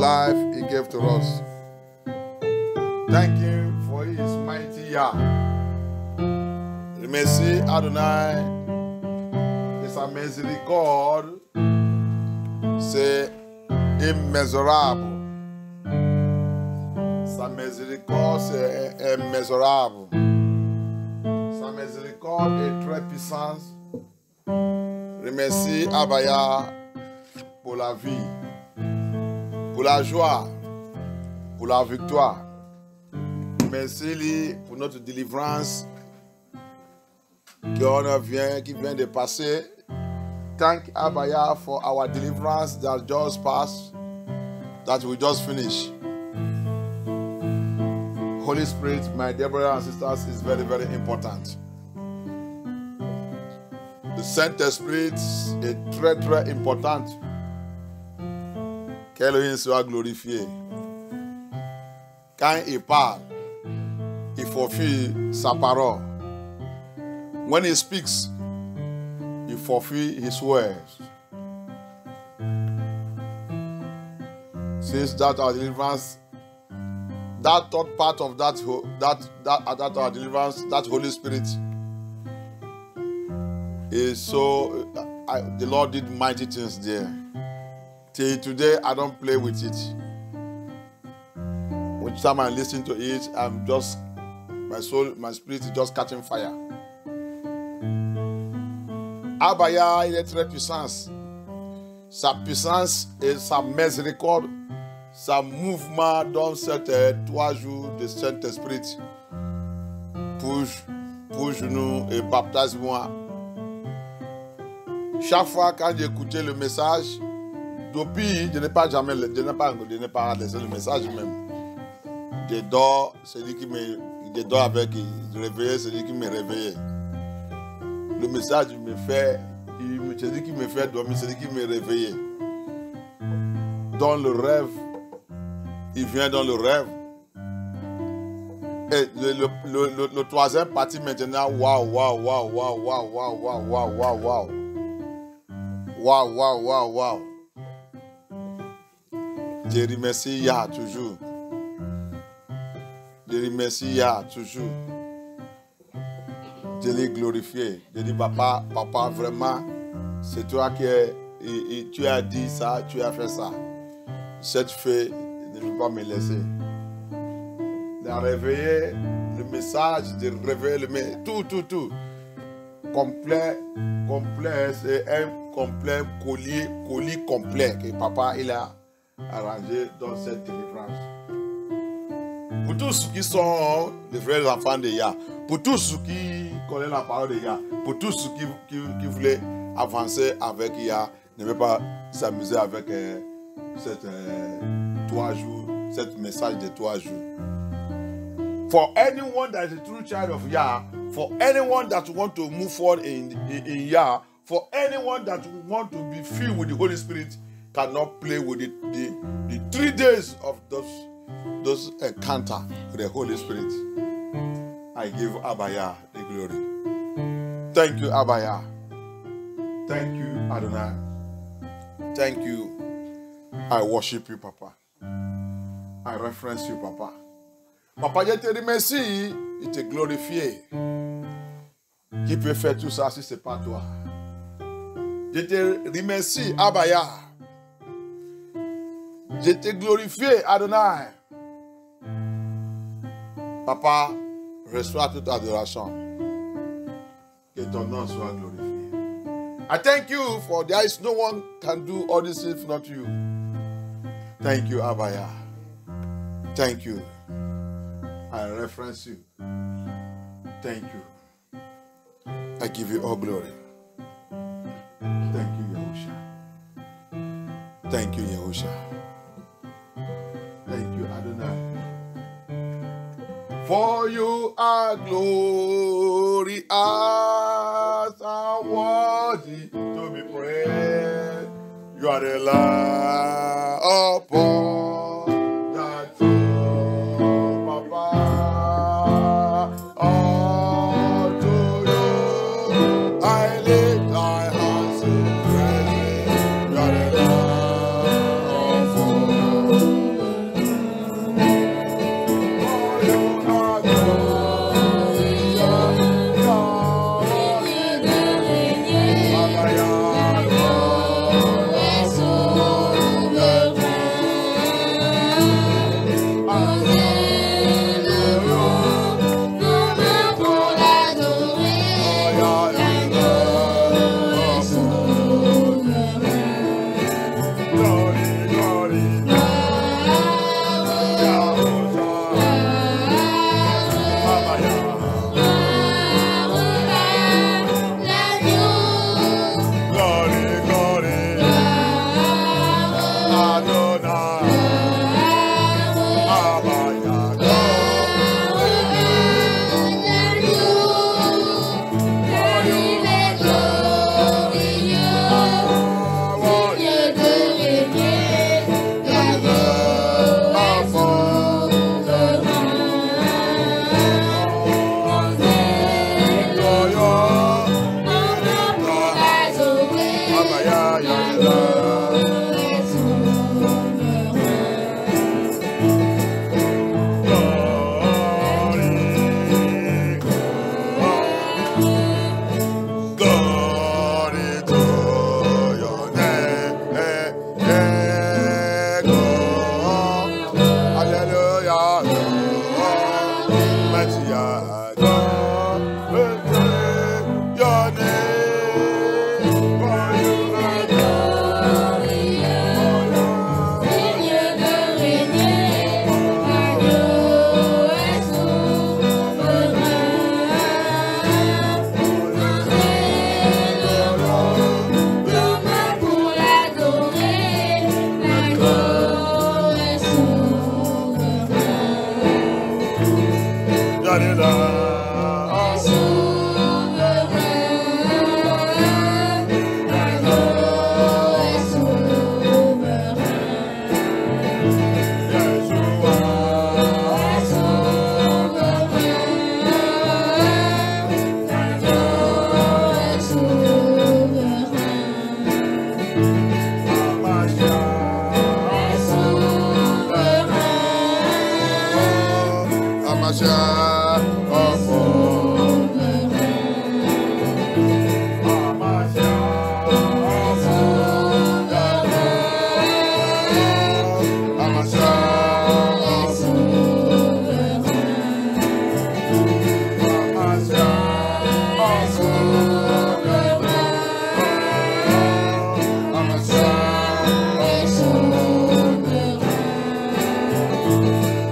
life he gave to us. Thank him for his mighty Yah. Remercie Adonai de sa miséricorde. C'est immesurable. Sa miséricorde, c'est immesurable. Sa miséricorde est très puissante. Remercie Abaya pour la vie, pour la joie, pour la victoire. Merci lui pour notre délivrance qui vient de passer. Thank Abaya for our deliverance that just passed, that we just finished. Holy Spirit, my dear brothers and sisters, is very, very important. Le Saint-Esprit est très, très important. Qu'Élohim soit glorifié. Quand il parle, il fulfill sa parole. When he speaks, he fulfill his words. Since that our deliverance, that third part of that our deliverance, that Holy Spirit is so. The Lord did mighty things there. Till today, I don't play with it. Each time I listen to it, I'm just, my soul, my spirit is just catching fire. Abaya, il est très puissant. Sa puissance et sa miséricorde, sa mouvement dans ces 3 jours de Saint-Esprit pour nous et baptise-moi. Chaque fois quand j'écoutais le message, depuis, je n'ai pas laissé le message même. Je dors, c'est lui qui je dors avec, je réveille, c'est lui qui me réveille. Le message me fait, c'est lui qui me fait dormir, c'est lui qui me réveille. Dans le rêve, il vient dans le rêve. Et le troisième partie maintenant, waouh. Je remercie Yah toujours. Je remercie Yah toujours. Je l'ai glorifié. Je dis papa, vraiment, c'est toi tu as dit ça, tu as fait ça. Cette fée ne veut pas me laisser. De réveiller le message, de réveiller tout. Complet, c'est un complet colis complet que papa il a arrangé dans cette délivrance. Pour tous ceux qui sont les vrais enfants de Yah, pour tous ceux qui connaissent la parole de Yah, pour tous ceux qui voulaient avancer avec Yah, ne veulent pas s'amuser avec cette 3 jours, cette message de 3 jours. For anyone that is a true child of Yah, for anyone that want to move forward in Yah, for anyone that want to be filled with the Holy Spirit, cannot play with the 3 days of those encounter with the Holy Spirit. I give Abaya the glory. Thank you, Abaya. Thank you, Adonai. Thank you. I worship you, Papa. I reference you, Papa. Papa, je te remercie, je te glorifie. Qui peut faire tout ça si ce n'est pas toi? Je te remercie, Abaya. Je te glorifie, Adonai. Papa, reçois toute adoration. Que ton nom soit glorifié. I thank you for there is no one can do all this if not you. Thank you, Abaya. Thank you. I reference you. Thank you. I give you all glory. Thank you, Yahusha. Thank you, Yahusha. Thank you, Adonai. For you are glorious and worthy to be praised. You are the Lamb upon that throne, Papa. All to you I lift my hands in praise. You are the Lamb upon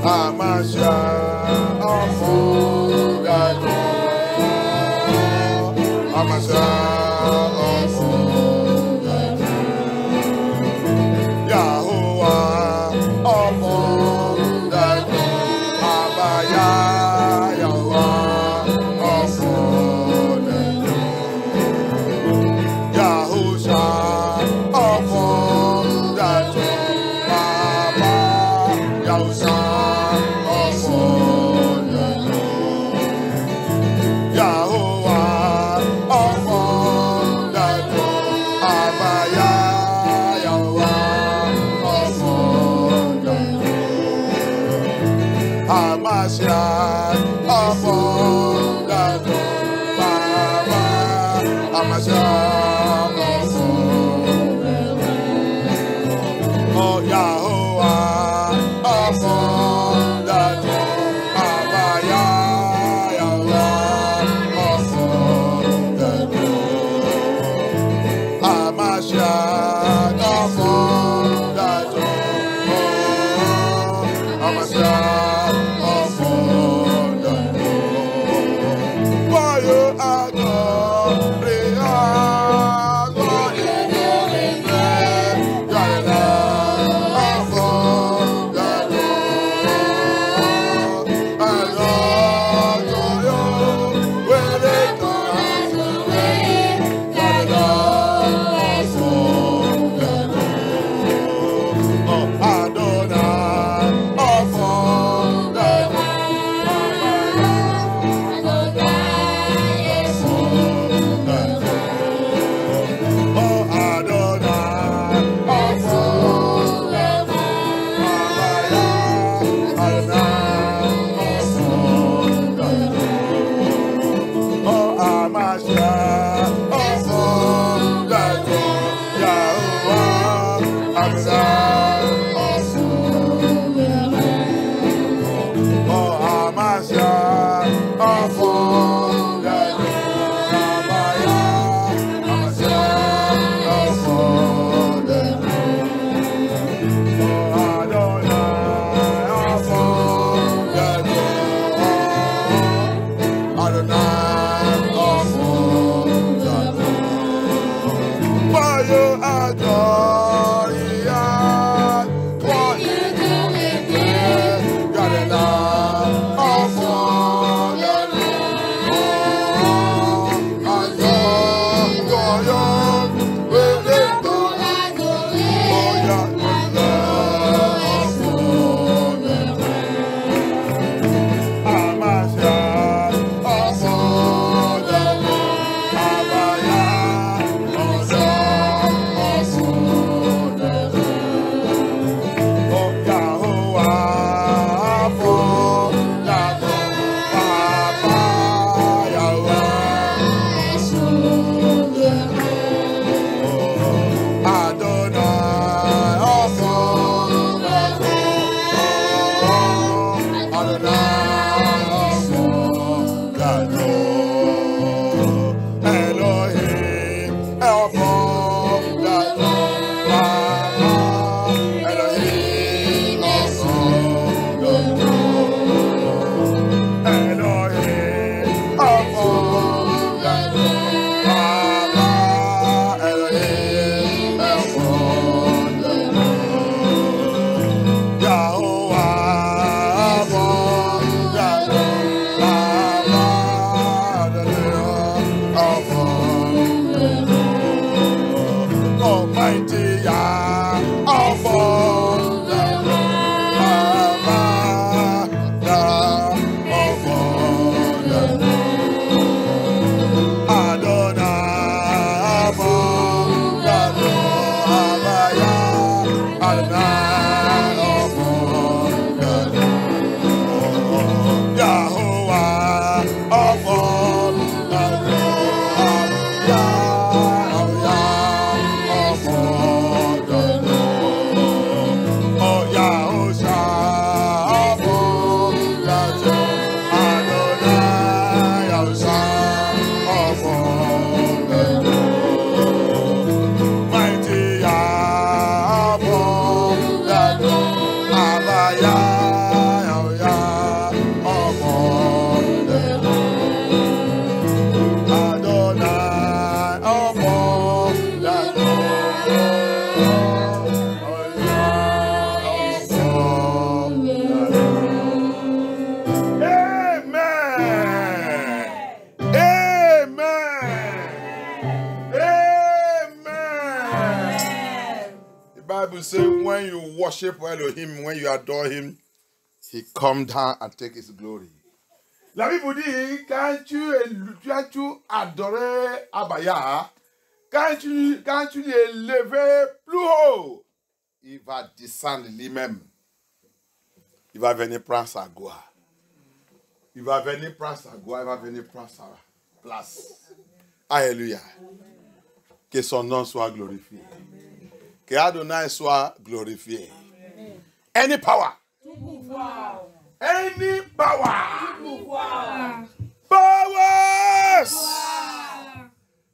Amasha, Afogato, Amasha, Afogato, Yahuwah, Afogato, Abaya, Yahuwah, Afogato, Yahusha, Afogato, Baba, Yahusha. Oh Yahweh, worship Elohim, when you adore him, he come down and take his glory. La Bible dit, quand tu adorais Abaya, quand tu l'élevais plus haut, il va descendre lui-même. Il va venir prendre sa gloire. Il va venir prendre sa gloire, il va venir prendre sa place. Alléluia. Que son nom soit glorifié. Que Adonai soit glorifié. Any power. Any power. Powers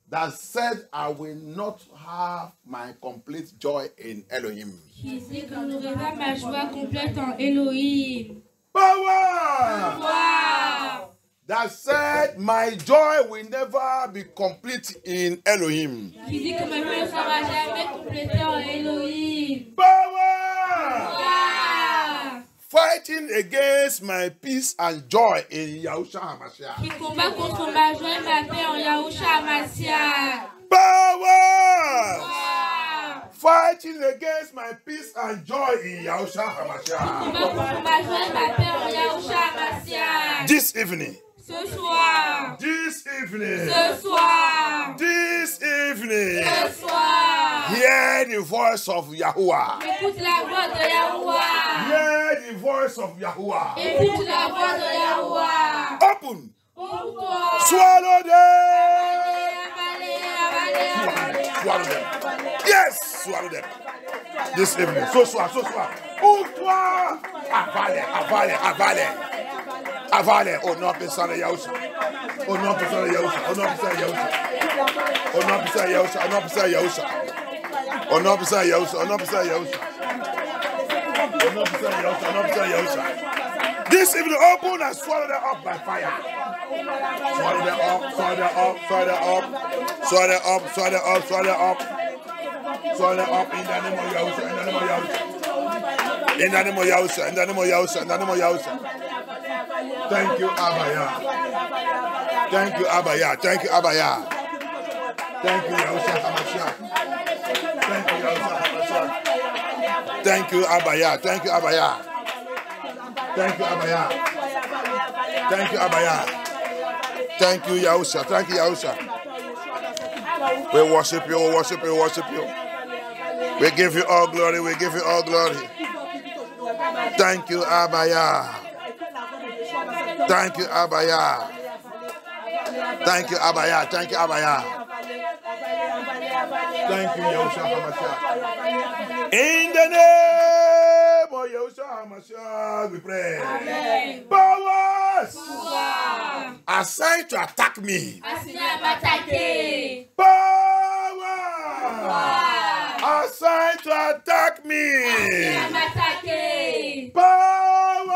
that said I will not have my complete joy in Elohim. Qui dit que je n'aurai pas ma joie complète en Elohim. Power Wow. that said my joy will never be complete in Elohim. Qui dit que ma joie ne sera jamais complétée en Elohim. Power Wow. fighting against my peace and joy in Yahushua HaMashiach. Qui combat contre ma joie et ma paix en Yahushua HaMashiach. Power Wow. fighting against my peace and joy in Yahushua HaMashiach. Combat contre ma joie et ma paix en Yahushua HaMashiach. This evening. Ce soir. This evening. Ce soir. This evening. Ce soir. Hear the voice of Yahuwah. Écoute la voix de Yahuwah. Hear the voice of Yahuwah. Écoute la voix de Yahuwah. Open. Ouvre-toi. Swallow them. Avalez. Swallow them. Yes, swallow them. This evening. Ce soir. Ouvre-toi. Avalez. Avalez. Au nom puissant de Yahushua. Au nom puissant de Yahushua. Au nom puissant de Yahushua. Au nom puissant de Yahushua. Au nom puissant de Yahushua. Au nom puissant de Yahushua. Au nom puissant de Yahushua. Au nom puissant de Yahushua. Au nom puissant de Yahushua. This evening, open and swallow them up by fire. Swallow them up. Swallow them up. Swallow them up. Swallow them up. Swallow them up. Swallow them up. Swallow them up in the name of Yahushua. In the name of Yahushua. In the name of Yahushua. In the name of Yahushua. In the name of Yahushua. Thank you, Abaya. Thank you, Abaya. Thank you, Abaya. Thank you, Yahushua HaMashiach. Thank you, Yahushua HaMashiach. Thank you, Abaya. Thank you, Abaya. Thank you, Abaya. Thank you, Abaya. Thank you, Yahushua. Thank you, Yahushua. We worship you, we worship you, we worship you. We give you all glory, we give you all glory. Thank you, Abaya. Thank you, Abaya. Thank you, Abaya. Thank you, Abaya. Thank you, Yahushua HaMashiach. In the name of Yahushua HaMashiach, we pray. Amen. Powers Wow. assigned to attack me. Assigné à m'attaquer. Powers Wow. assigned to attack me. Assigné à m'attaquer. Powers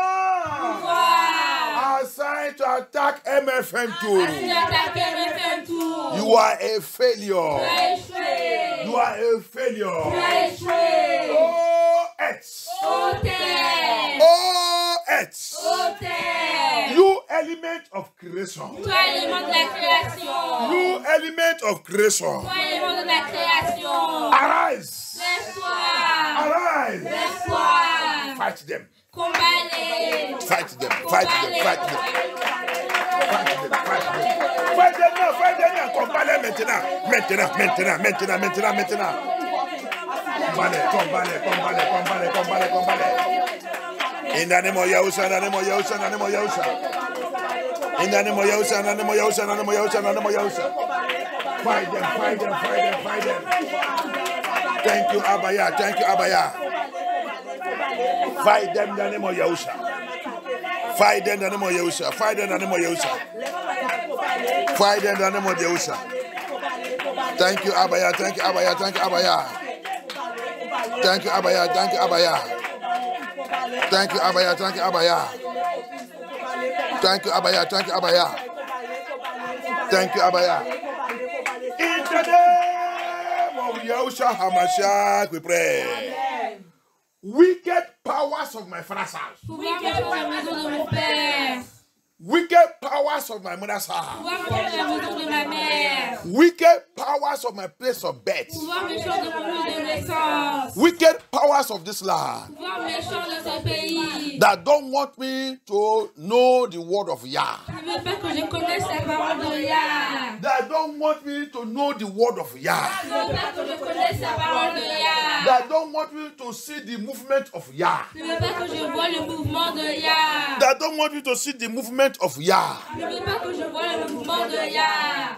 Wow. assigned to attack MFM2. Assigné à attaquer mes femmes tout. You are a Tu failure. as échoué. You are a Tu failure. as échoué. Oh, earth. Ôtez. Oh, earth. Ôtez. You element of creation. Toi, élément de la création. You element of creation. Toi, élément de la création. Arise. Lève-toi. Arise. Lève-toi. Fight them. Combat-les. Fight them. Fight them. Fight them. Fight them. Fight them. Fight them now. Fight them now. Combat-les maintenant. Maintenant. Maintenant. Maintenant. Maintenant. Maintenant. Combat-les. Combat-les. Combat-les. Combat-les. Combat-les. Combat-les. In the name of Yahushua. In the name of Yahushua. In the name of Yahushua. In the name of Yahushua. In the name of Yahushua. In the name of Yahushua. In the name of Yahushua. Fight them. Fight them. Fight them. Fight them. Thank you, Abaya. Thank you, Abaya. Fight them in the name of Yahushua. Fight them in the name of Yahushua. Fight them in the name of Yahushua. Fight them in the name of Yahushua. Thank you, Abaya. Thank you, Abaya. Thank you, Abaya. Thank you, Abaya. Thank you, Abaya. Thank you, Abaya. Thank you, Abaya. Thank you, Abaya. Thank you, Abaya. Thank you, Abaya. In the name of Yahushua HaMashiach, we pray. Wicked powers of my father's house. Pouvoir de la maison de mon père. Wicked powers of my mother's house. Pouvoir méchant de la maison de ma mère. Wicked powers of my place of birth. Pouvoir méchant de mon lieu de naissance. Wicked powers of this land Pouvoir méchant de ce pays. that don't want me to know the word of Yah. Qui veut pas que je connaisse la parole de Yah. That don't want me to know the word of Yah. Qui veut pas que je connaisse la parole de Yah. That don't want me to see the movement of Yah. Qui veut pas que je vois le mouvement de Yah. That don't want me to see the movement of Yah. Qui veut pas que je vois le mouvement de Yah.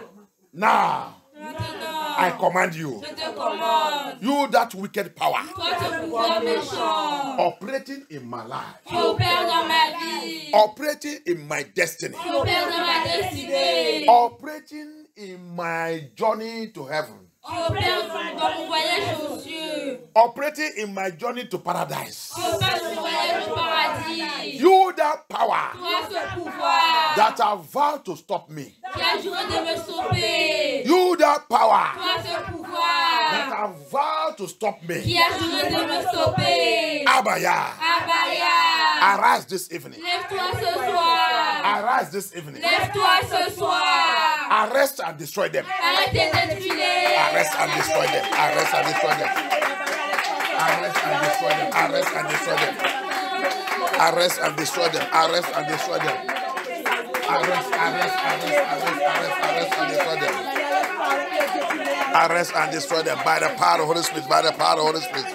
Now, Maintenant, I command you, je te commande. you that wicked power Toi, ce pouvoir méchant. operating in my life, Tu opères dans ma vie. operating in my destiny, Tu opères dans ma destinée. operating in my journey to heaven, Tu opères dans mon voyage aux cieux. operating in my journey to paradise. Tu opères dans mon voyage au paradis. You that power Toi, ce pouvoir that have vowed to stop me. qui a juré de me sauver. You that power Toi, ce that pouvoir have vowed to stop me. qui a juré de me sauver. Abaya, Abaya, arise this evening. lève-toi ce soir. Arise this evening. Lève-toi ce soir. Arrest and destroy them. Arrêtez d'être filés. Arrest and destroy them. Arrest and destroy them. Arrest and destroy them. Arrest and destroy them. Arrest and destroy them. Arrest and destroy them. Arrest and destroy them. Arrest and destroy them by the power of the Holy Spirit. By the power of the Holy Spirit.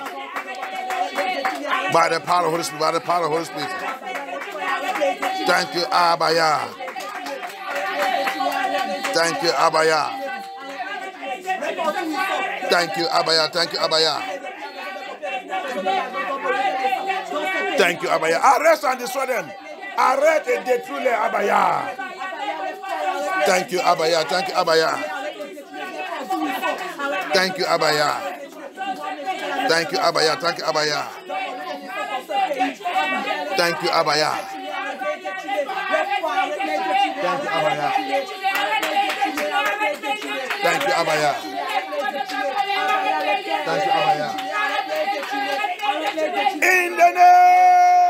By the power of the Holy Spirit. By the power of the Holy Spirit. Thank you, Abaya. Thank you, Abaya. Thank you, Abaya. Thank you, Abaya. Thank you, Abaya. Arrest and destroy them. Arrest and destroy them, Abaya. Thank you, Abaya. Thank you, Abaya. Thank you, Abaya. Thank you, Abaya. Thank you, Abaya. Thank you, Abaya. Thank you, Abaya. Thank you, Abaya. Thank you, Abaya. In the name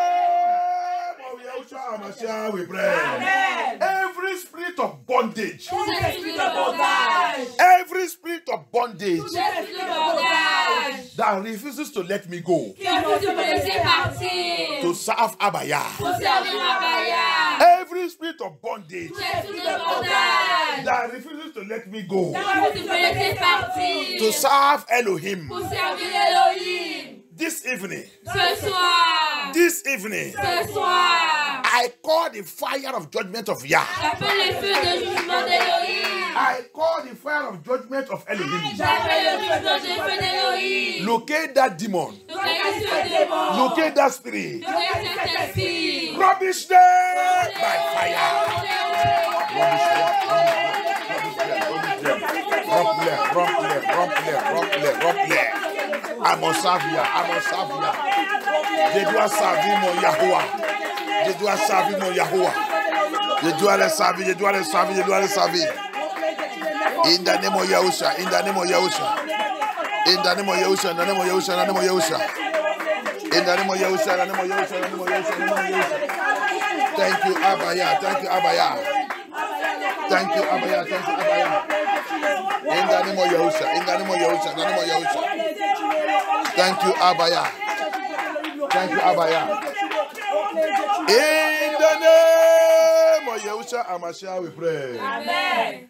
of Yahushua HaMashiach, we pray. Every spirit of bondage, every spirit of bondage that refuses to let me go to serve Abaya. Every spirit of bondage that refuses to let me go to serve Elohim. This evening, this evening, I call the fire of judgment of Yah. I call the fire of judgment of Elohim. Locate that demon. Locate that spirit. Rubbish them by fire. I'm on Savia. Je dois servir mon Yahuwah. Je dois servir mon Yahuwah. Je dois le servir. In the name of Yahusha. In the name of Yahusha. In the name of Yahusha. In the name of Yahusha. In the name of Yahusha. In the name of Yahusha. In the name of Yahusha. In the name of Yahusha. Thank you, Abaya. Thank you, Abaya. Thank you, Abaya. Thank you, Abaya. In the name of Yahusha. In the name of Yahusha. In the name of Yahusha. Thank you, Abaya. Thank you, Abaya. In the name of Yahushua HaMashiach, we pray. Amen.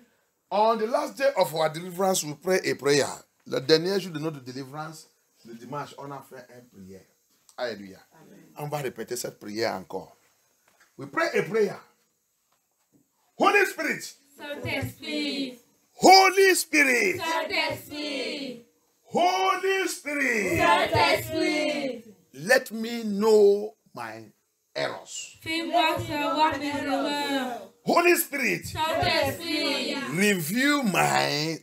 On the last day of our deliverance, we pray a prayer. Le dernier jour de notre délivrance, le dimanche, on a fait une prière. Alléluia. On va répéter cette prière encore. We pray a prayer. Holy Spirit. Saint-Esprit. Holy Spirit. Saint-Esprit. Holy Spirit. Saint-Esprit. Let me know my errors. Fais-moi savoir mes erreurs. Holy Spirit. Saint-Esprit. Reveal my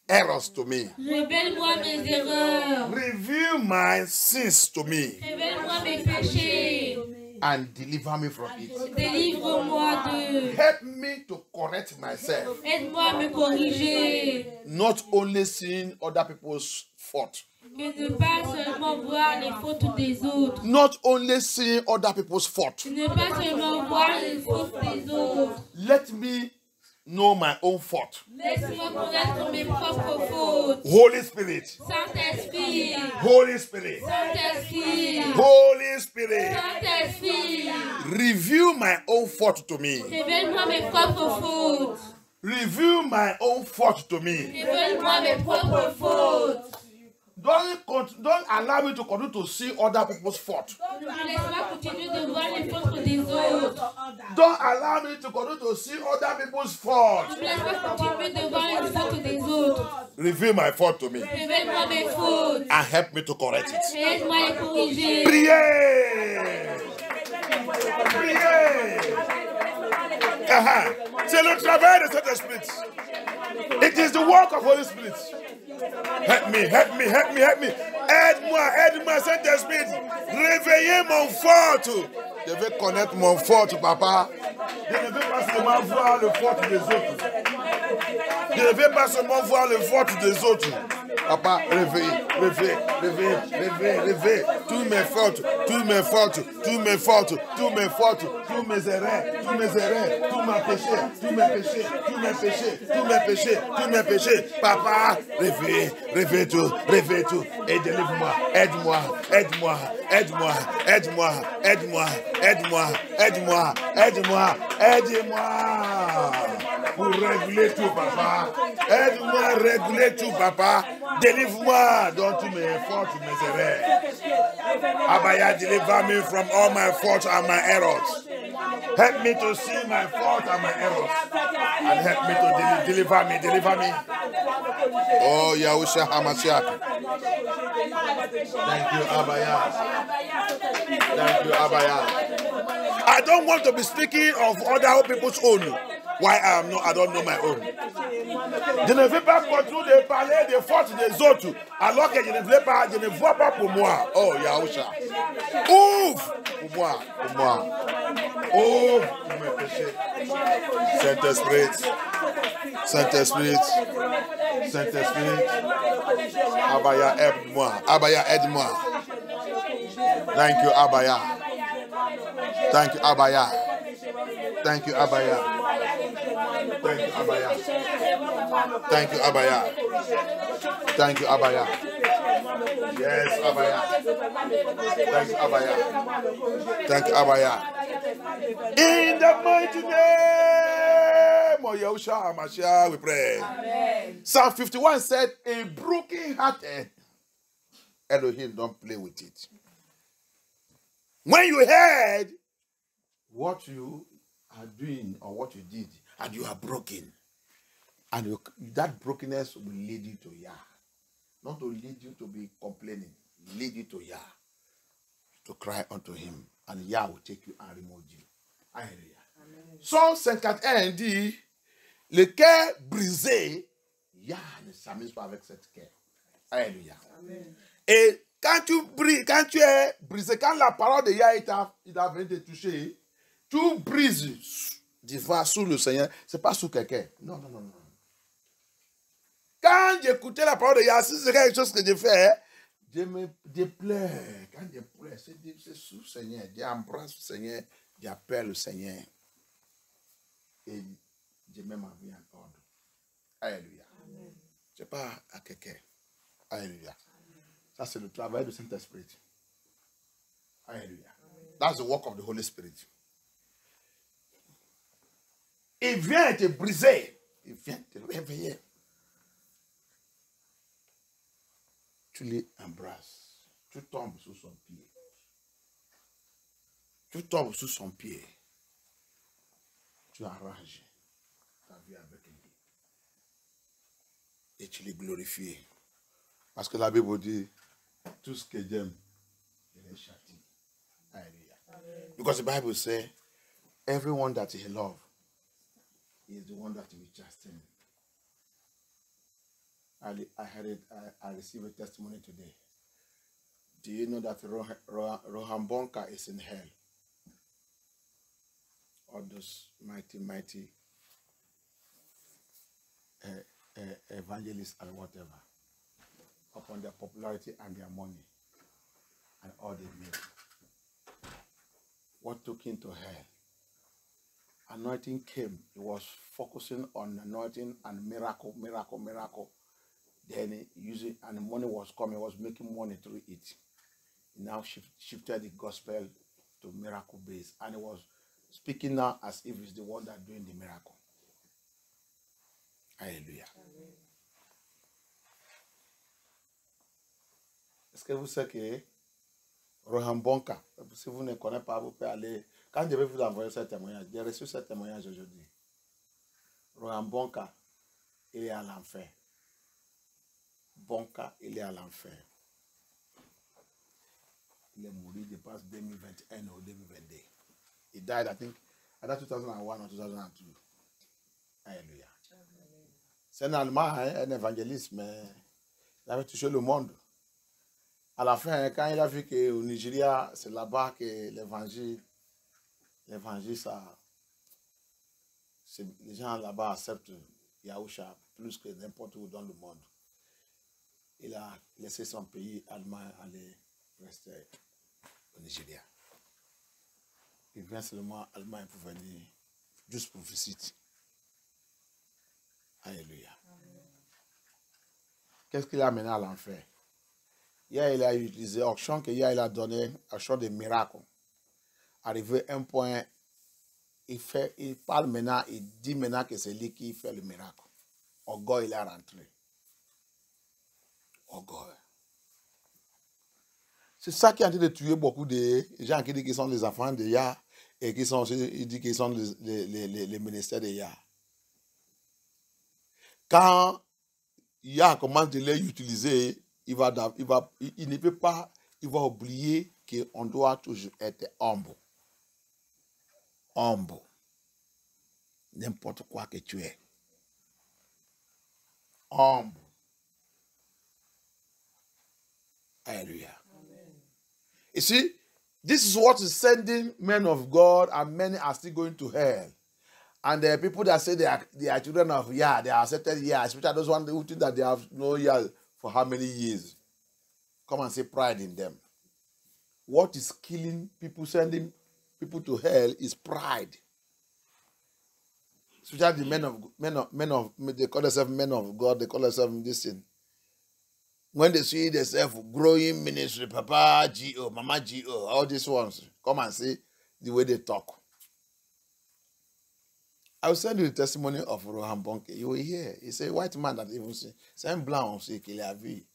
errors to me. Révèle-moi mes erreurs. Reveal my sins to me. Révèle-moi mes péchés. And deliver me from it. Délivre-moi d'eux. Help me to correct myself. Aide-moi à me corriger. Not only seeing other people's fault, Que ne pas seulement voir les fautes des autres. Not only seeing other people's faults. Ne pas seulement voir les fautes des autres. Let me know my own fault. Laisse-moi connaître mes propres fautes. Holy Spirit. Saint-Esprit. Holy Spirit. Saint-Esprit. Holy Spirit. Saint-Esprit. Reveal my own fault to me. Révèle-moi mes propres fautes. Reveal my own fault to me. Révèle-moi mes propres fautes. Don't allow me to continue to see other people's fault. Laisse-moi continuer de voir les fautes des autres. Don't allow me to continue to see other people's fault. Laisse-moi continuer de voir les fautes des autres. Reveal my fault to me Révèle-moi mes fautes. and help me to correct it. Et aide-moi à les corriger. Priez. Priez. C'est le travail de cet esprit. It is the work of Holy Spirit. Help me, help me, help me, help me. Aide-moi, Saint-Esprit. Réveillez mon faute. Je vais connaître mon faute, papa. Je ne veux pas seulement voir le faute des autres. Je ne veux pas seulement voir le faute des autres. Papa, réveille. Tous mes fautes, tous mes erreurs, tous mes péchés. Papa, réveille tout. Et délivre-moi, aide-moi. Pour régler tout, papa. Aide-moi à régler tout, papa. Délivre-moi dans tous mes fautes, mes erreurs. Abaya, deliver me from all my faults and my errors. Help me to see my fault and my errors. And help me to deliver me. Oh, Yahushua HaMashiach. Thank you, Abaya. I don't want to be speaking of other people's own. Why I don't know my own. Je ne veux pas continuer de parler des fautes des autres alors que je ne vois pas pour moi. Oh, Yahushua. Ouvre pour moi. Ouvre pour mes péchés. Saint-Esprit. Abaya, aide-moi. Thank you, Abaya. Thank you, Abaya. Yes, Abaya. Thank you, Abaya. In the mighty name of Yahushua HaMashiach, we pray. Amen. Psalm 51 said, a broken hearted Elohim don't play with it. When you heard what you are doing or what you did, and you are broken, and that brokenness will lead you to Yah. Not to lead you to be complaining, lead you to Yah, to cry unto him, and Yah will take you and remove you. Alléluia. Psalm 51 dit, le cœur brisé, Yah ne s'amuse pas avec cette cœur. Alléluia. Amen. Et quand tu es brisé, quand la parole de Yah il a venu te toucher, tu brises devant sous le Seigneur, c'est pas sous quelqu'un. Non. Quand j'écoutais la parole de Yah, si c'est quelque chose que je fais, je pleure. Quand je pleure, c'est sous le Seigneur. J'embrasse le Seigneur, j'appelle le Seigneur. Et je mets ma vie en ordre. Alléluia. C'est pas à quelqu'un. Alléluia. Ça, c'est le travail du Saint-Esprit. Alléluia. That's the work of the Holy Spirit. Il vient te briser. Il vient te réveiller. Tu les embrasses. Tu tombes sous son pied. Tu arranges ta vie avec lui. Et tu les glorifies. Parce que la Bible dit, tout ce que j'aime, je les châtie. Hallelujah. Because the Bible says, everyone that he loves is the one that he will chasten. I received a testimony today. Do you know that Rohan Bonka is in hell? All those mighty evangelists and whatever. upon their popularity and their money and all they made. What took him to hell? Anointing came. He was focusing on anointing and miracle. Then using, and the money was coming. He was making money through it. He now shifted the gospel to miracle base, and he was speaking now as if he's the one that doing the miracle. Hallelujah. Est-ce que vous savez que Rohan Bonka, si vous ne connaissez pas, vous pouvez aller. Quand je vais vous envoyer ce témoignage, j'ai reçu ce témoignage aujourd'hui. Rohan Bonka, il est à l'enfer. Bonka, il est à l'enfer. Il est mort depuis 2021 ou 2022. He died, I think, either 2001 or 2002. Alléluia. C'est un Allemand, hein, un évangéliste, mais il avait touché le monde. À la fin, quand il a vu qu'au Nigeria, c'est là-bas que l'évangile, ça, les gens là-bas acceptent Yahusha plus que n'importe où dans le monde. Il a laissé son pays allemand aller rester au Nigeria. Il vient seulement allemand pour venir, juste pour visiter. Alléluia. Qu'est-ce qu'il a amené à l'enfer? Hier, il a utilisé auction que hier, il a donné, auction de miracles. Arrivé à un point, il parle maintenant, il dit maintenant que c'est lui qui fait le miracle. Orgueil, il est rentré. Orgueil. C'est ça qui est en train de tuer beaucoup de gens qui disent qu'ils sont les enfants de Yah et qui sont, ils disent qu'ils sont les ministères de Yah. Quand Yah commence de les utiliser, il ne peut pas, il va oublier qu'on doit toujours être humble. Humble. N'importe quoi que tu es. Humble. Alléluia. You see, this is what is sending men of God, and many are still going to hell. And there are people that say they are children of Yah, they are accepted Yah, especially those ones who think that they have no Yah for how many years. Come and say pride in them. What is killing people, sending people to hell is pride. Especially the they call themselves men of God, they call themselves this thing. When they see themselves growing ministry, Papa G.O., Mama G.O., all these ones, come and see the way they talk. I will send you the testimony of Rohan Bonke. You will hear. He's a white man that even say, c'est un blanc aussi qu'il a vu.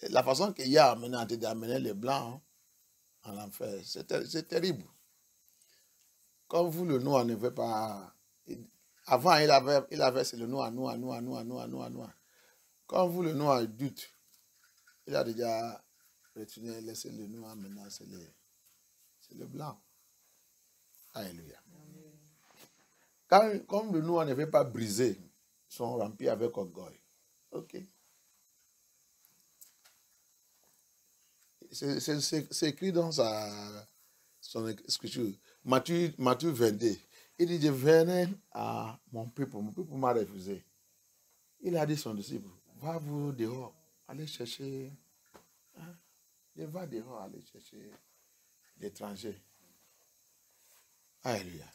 La façon qu'il y a amené les blancs en l'enfer, c'est terrible. Comme vous, le noir ne veut pas. Avant, il avait c'est le noir. Comme vous, le noir, il doute. Il a déjà retourné, laissé le noir, maintenant c'est le blanc. Alléluia. Comme le noir ne veut pas briser, ils sont remplis avec orgueil. Ok. C'est écrit dans son écriture. Matthieu 22. Il dit, je venais à mon peuple m'a refusé. Il a dit à son disciple, va vous dehors, allez chercher, va dehors, allez chercher l'étranger. Alléluia.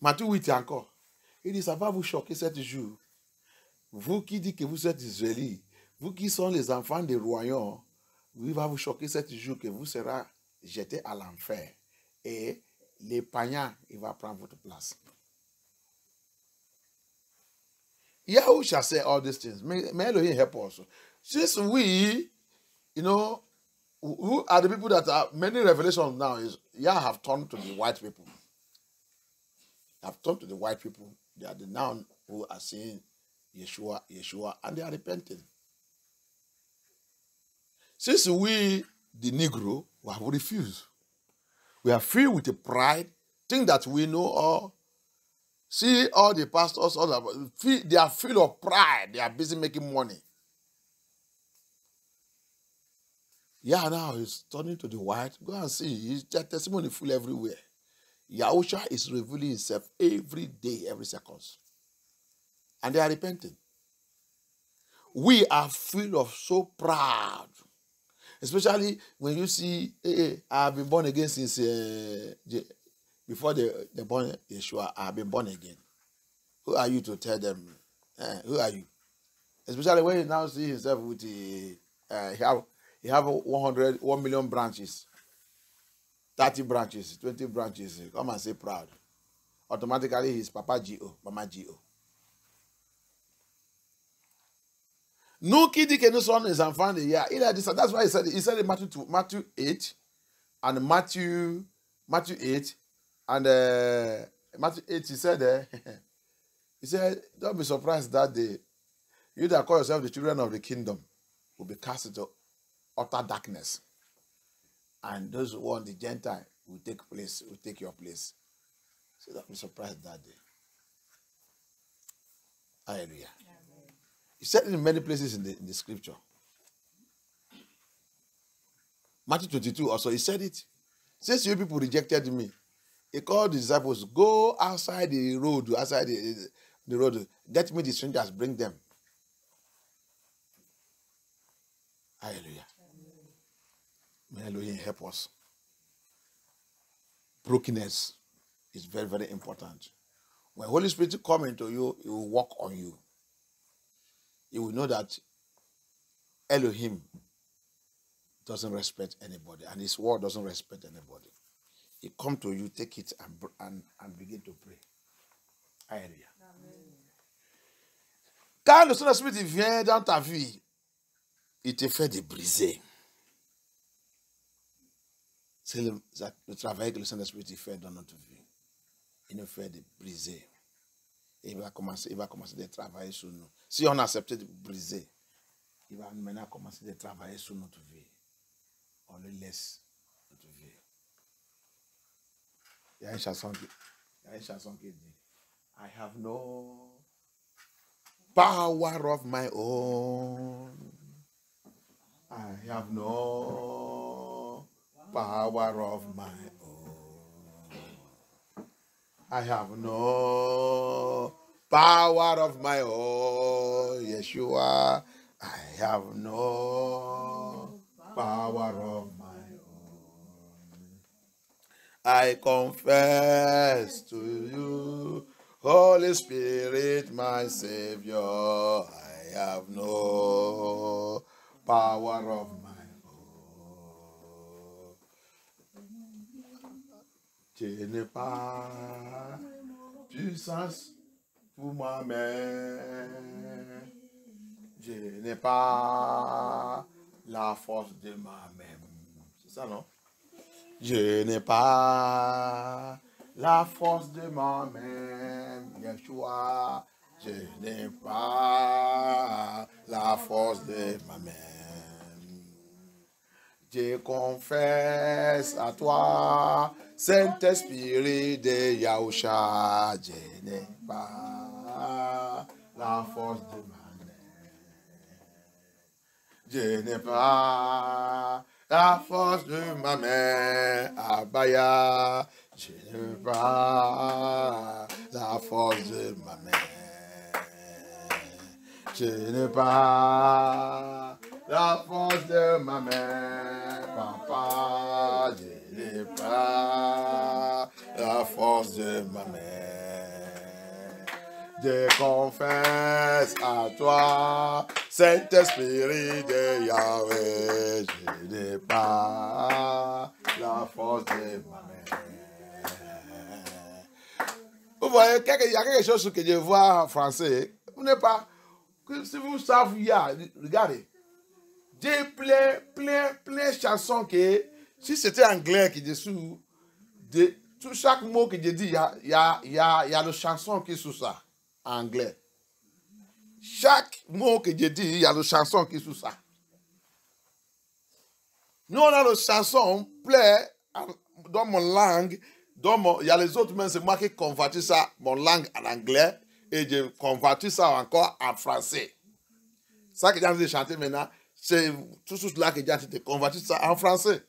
Matthieu 8 encore. Il dit, ça va vous choquer cet jour. Vous qui dites que vous êtes Israélites, vous qui sont les enfants des royaumes, il va vous choquer cet jour que vous serez jetés à l'enfer. Et les païens, il va prendre votre place. Yahusha said all these things. May Elohim help us. Since we, who are the people that are, many revelations now is, Yah have turned to the white people. Have turned to the white people. They are the now who are saying Yeshua, and they are repenting. Since we, the Negro, we have refused. We are filled with the pride, think that we know all. See all the pastors, they are filled of pride. They are busy making money. Yeah, now he's turning to the white. Go and see. His testimony full everywhere. Yahusha is revealing himself every day, every second. And they are repenting. We are full of so proud. Especially when you see, hey, I've been born again since before the born Yeshua, I've been born again. Who are you to tell them? Who are you? Especially when you now see himself with he have 1 million branches, 30 branches, 20 branches. Come and say proud. Automatically he's Papa G.O., Mama G.O. No kid can son is found yeah. That's why he said in Matthew 8 and Matthew 8 and Matthew 8 he said he said, don't be surprised that day you that call yourself the children of the kingdom will be cast into utter darkness. And those who want the Gentile will take your place. So don't be surprised that day. Hallelujah. He said it in many places in the scripture. Matthew 22 also, he said it. Since you people rejected me, he called the disciples, go outside the road, the road, get me the strangers, bring them. Hallelujah. May Elohim help us. Brokenness is very, very important. When Holy Spirit comes into you, it will work on you. You will know that Elohim doesn't respect anybody, and his word doesn't respect anybody. He come to you, take it and begin to pray. Hallelujah. Quand le Saint-Esprit vient dans ta vie, il te fait de briser. C'est le travail que le Saint-Esprit fait dans notre vie. Il nous fait de briser. Et il va commencer de travailler sur nous. Si on a accepté de briser, il va maintenant commencer de travailler sur notre vie. On le laisse, notre vie. Il y a une chanson qui dit, I have no power of my own. I have no power of my own. I have no power of my own, Yeshua. I have no power of my own. I confess to you, Holy Spirit, my Savior, I have no power of my own. Je n'ai pas puissance pour moi-même. Je n'ai pas la force de moi-même. C'est ça, non? Je n'ai pas la force de moi-même, Yeshua. Je n'ai pas la force de moi-même. Je confesse à toi, Saint-Esprit de Yahusha. Je n'ai pas la force de moi-même. Je n'ai pas la force de ma main, Abaya. Je n'ai pas la force de ma main. Je n'ai pas la force de ma main, Papa. Je n'ai pas la force de ma main. Je confesse à toi, Saint-Esprit de Yahweh, je n'ai pas la force de ma main. Vous voyez, il y a quelque chose que je vois en français. Vous n'êtes pas, si vous savez, regardez, j'ai plein de chansons que, si c'était anglais qui est dessous, tout chaque mot que je dis, il y a le chanson qui est sous ça. Anglais. Chaque mot que je dis, il y a le chanson qui est sous ça. Nous, on a le chanson plaît dans mon langue. Il y a les autres, mais c'est moi qui convertis ça, mon langue en anglais, et je convertis ça encore en français. Ça que j'ai envie de chanter maintenant, c'est tout cela que j'ai envie de convertir ça en français.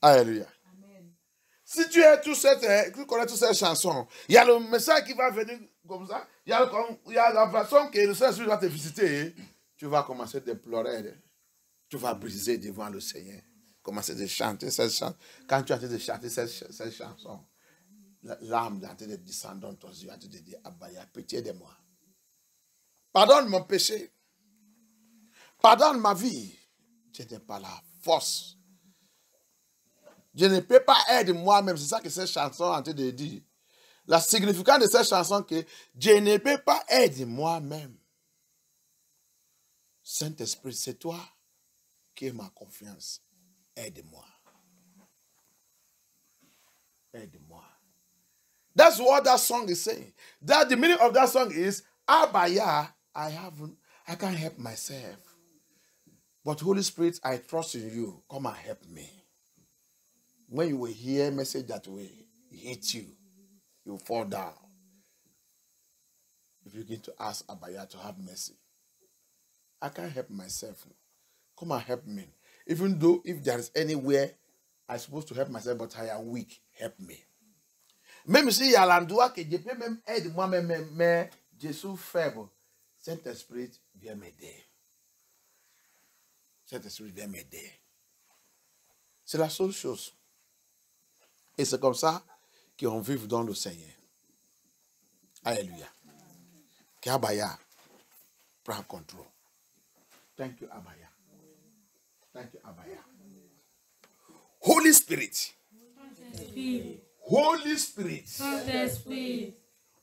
Alléluia. Si tu connais toutes ces chansons, il y a le message qui va venir comme ça. Il y a la façon que le Saint-Esprit va te visiter. Tu vas commencer à pleurer. Tu vas briser devant le Seigneur. Commencer à chanter cette chanson. Quand tu as de chanter cette chanson, l'âme est en train de descendre dans ton yeux, en train de dire, Abaya, pitié de moi. Pardonne mon péché. Pardonne ma vie. Je n'ai pas la force. Je ne peux pas aider moi-même. C'est ça que cette chanson est en train de dire. La signification de cette chanson que je ne peux pas aider moi-même. Saint-Esprit, c'est toi qui es ma confiance. Aide-moi. Aide-moi. That's what that song is saying. That the meaning of that song is, Abaya, I can't help myself. But Holy Spirit, I trust in you. Come and help me. When you will hear a message that will hit you, you fall down. If you begin to ask Abaya to have mercy. I can't help myself. Come and help me. Even though if there is anywhere I'm supposed to help myself, but I am weak, help me. Même si il y a l'endroit que je peux même aider moi-même, mais je suis faible. Saint-Esprit, viens m'aider. Saint-Esprit, viens m'aider. C'est la seule chose. Et c'est comme ça qu'on vive dans le Seigneur. Alléluia. Qu'Abaya prend contrôle. Thank you, Abaya. Thank you, Abaya. Holy Spirit. Saint-Esprit. Holy Spirit. Saint-Esprit.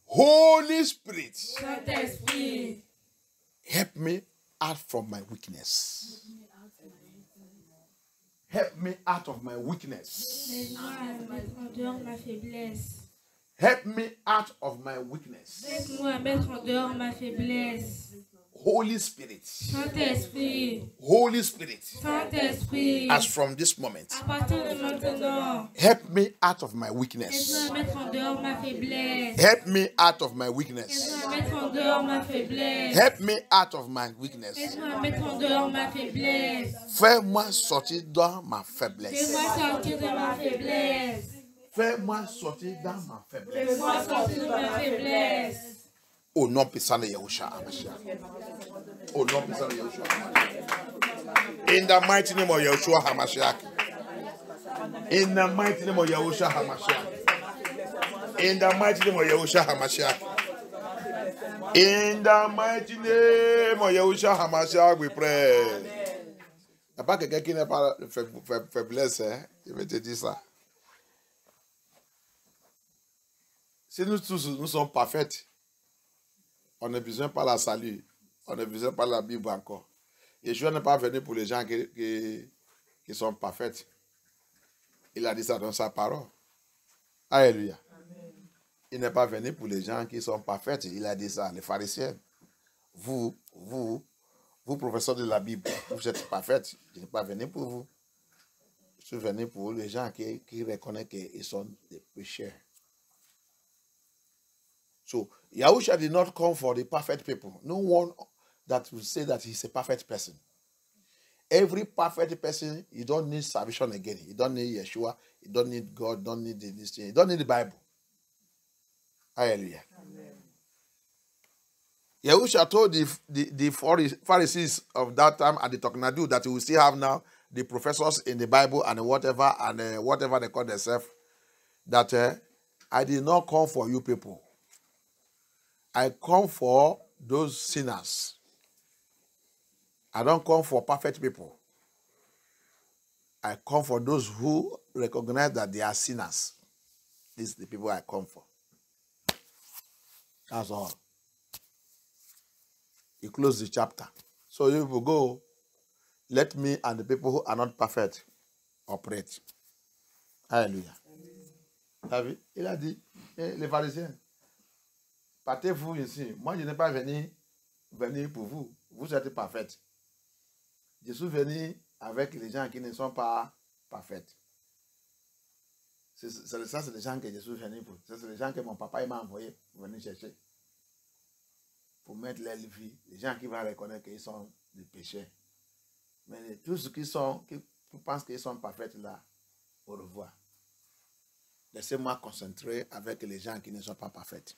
Holy Spirit. Saint-Esprit. Help me out from my weakness. Help me out of my weakness. Aide-moi à mettre en dehors ma faiblesse. Help me out of my weakness. Aide-moi à mettre en dehors ma faiblesse. Holy Spirit. Saint-Esprit. Holy Spirit. Saint-Esprit. As from this moment, À partir de maintenant, help me out of my aide-moi weakness. à mettre en dehors ma faiblesse. Help me out of my weakness. Aide-moi à mettre en dehors ma faiblesse. Help me out of my weakness. Aide-moi à mettre en dehors ma faiblesse. Fais-moi sortir dans ma faiblesse. Fais-moi sortir de ma faiblesse. Fais-moi sortir dans ma faiblesse. Fais-moi sortir de ma faiblesse. Au nom puissant de Yahushua HaMashiach. Au nom puissant de Yahushua HaMashiach. In the mighty name of Yahushua HaMashiach. In the mighty name of Yahushua HaMashiach. In the mighty name of Yahushua HaMashiach. In the mighty name of Yahushua HaMashiach, we pray. Il n'y a pas quelqu'un qui n'a pas de faiblesse, hein? Je vais te dire ça. Si nous tous nous sommes parfaits, on ne besoin pas la salut. On ne besoin pas la Bible encore. Yeshua n'est pas venu pour les gens qui sont parfaits. Il a dit ça dans sa parole. Alléluia. Il n'est pas venu pour les gens qui sont parfaits. Il a dit ça, les pharisiens. Vous, professeurs de la Bible, vous êtes parfaits. Je n'ai pas venu pour vous. Je suis venu pour les gens qui reconnaissent qu'ils sont des pécheurs. So, Yahushua did not come for the perfect people. No one that will say that he's a perfect person. Every perfect person, you don't need salvation again. You don't need Yeshua. You don't need God. Don't need this thing. You don't need the Bible. Hallelujah. Amen. Yahushua told the Pharisees of that time at the Toknadu that we still have now the professors in the Bible and whatever they call themselves, that I did not come for you people. I come for those sinners. I don't come for perfect people. I come for those who recognize that they are sinners. These are the people I come for. That's all. He closed the chapter. So you will go, let me and the people who are not perfect operate. Hallelujah. Il a dit, les pharisiens, partez-vous ici. Moi, je n'ai pas venu pour vous. Vous êtes parfaits. Je suis venu avec les gens qui ne sont pas parfaits. Ça, c'est les gens que je suis venu pour. C'est les gens que mon papa m'a envoyé pour venir chercher. Pour mettre leur vie. Les gens qui vont reconnaître qu'ils sont des pécheurs. Mais tous ceux qui pensent qu'ils sont parfaits là, au revoir. Laissez-moi concentrer avec les gens qui ne sont pas parfaits.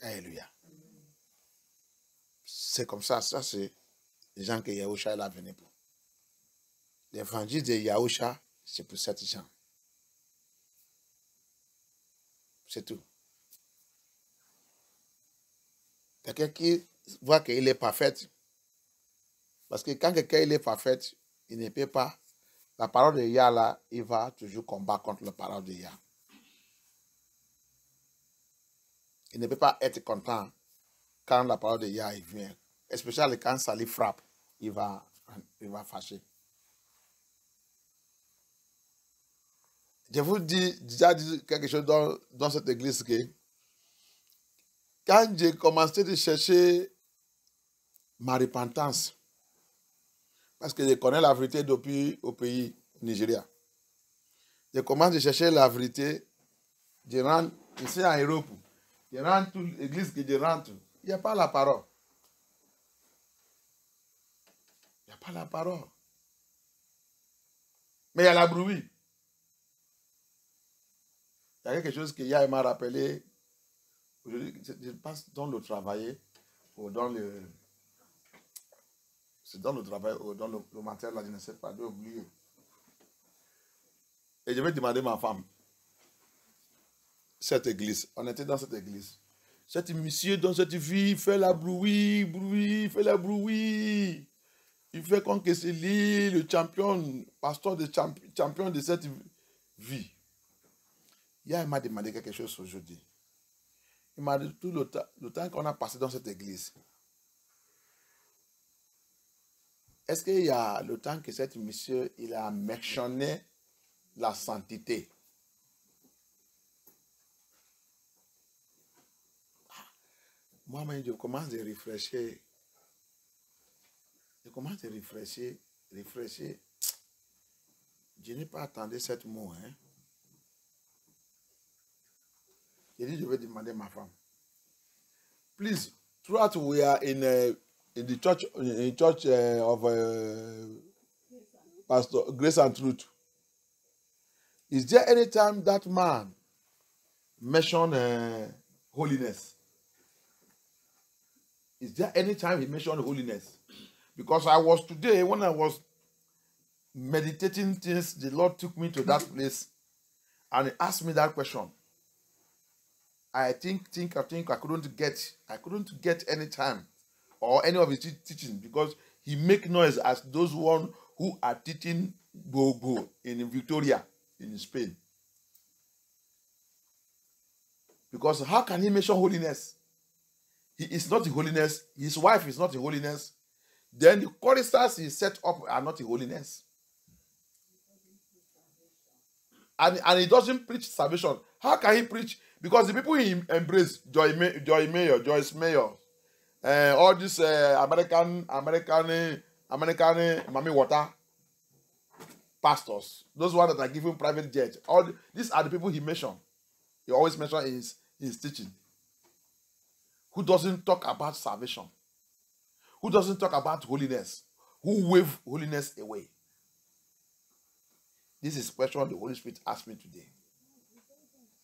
Alléluia. C'est comme ça c'est les gens que Yahusha est venu pour. L'évangile de Yahusha, c'est pour cette gens. C'est tout. Quelqu'un qui voit qu'il est parfait, parce que quand quelqu'un est parfait, il ne peut pas. La parole de Yah là, il va toujours combattre contre la parole de Yah. Il ne peut pas être content quand la parole de Yah vient. Especially quand ça lui frappe, il va fâcher. Je vous dis déjà quelque chose dans cette église que quand j'ai commencé de chercher ma repentance, parce que je connais la vérité depuis au pays Nigeria, je commence à chercher la vérité, je rentre ici en Europe, je rentre toute l'église que je rentre, il n'y a pas la parole. Il n'y a pas la parole. Mais il y a la bruit. Il y a quelque chose que Yah m'a rappelé. Aujourd'hui, je pense dans le travail ou dans le. C'est dans le travail ou dans le matériel, là, je ne sais pas, j'ai oublié. Et je vais demander à ma femme, cette église, on était dans cette église. Cet monsieur dans cette vie fait la bruit, fait la bruit. Il fait comme que c'est lui, le champion, pasteur de champion de cette vie. Hier, il m'a demandé quelque chose aujourd'hui. Il m'a dit tout le temps qu'on a passé dans cette église. Est-ce qu'il y a le temps que cet monsieur, il a mentionné la sainteté? Moi-même, je commence à réfléchir. Réfléchir. Je n'ai pas attendu ce mot. Hein. J'ai dit, je vais demander à ma femme. Please, throughout we are in the church, of Pastor Grace and Truth. Is there any time that man mentioned holiness? Is there any time he mentioned holiness? Because today, when I was meditating things, the Lord took me to that place and he asked me that question. I think I couldn't get any time or any of his teaching because he make noise as those one who are teaching Bogo in Victoria in Spain. Because how can he mention holiness? He is not in holiness. His wife is not in holiness. Then the choristers he set up are not in holiness. And he doesn't preach salvation. How can he preach? Because the people he embrace, Joyce Mayor, all these American Mami Water pastors, those ones that are giving private jets, these are the people he mentioned. He always mentions his teaching. Who doesn't talk about salvation? Who doesn't talk about holiness? Who wave holiness away? This is the question the Holy Spirit asked me today.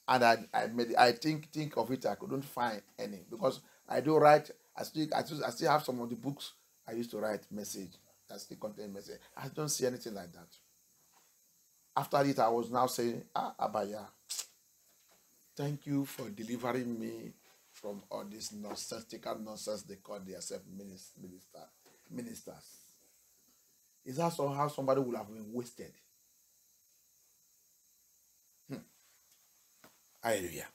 And I think of it, I couldn't find any. Because I do write, I still have some of the books I used to write message. That still contain message. I don't see anything like that. After it, I was now saying, Abaya, thank you for delivering me from all this nonsensical nonsense they call themselves ministers. Is that how somebody would have been wasted? Alléluia.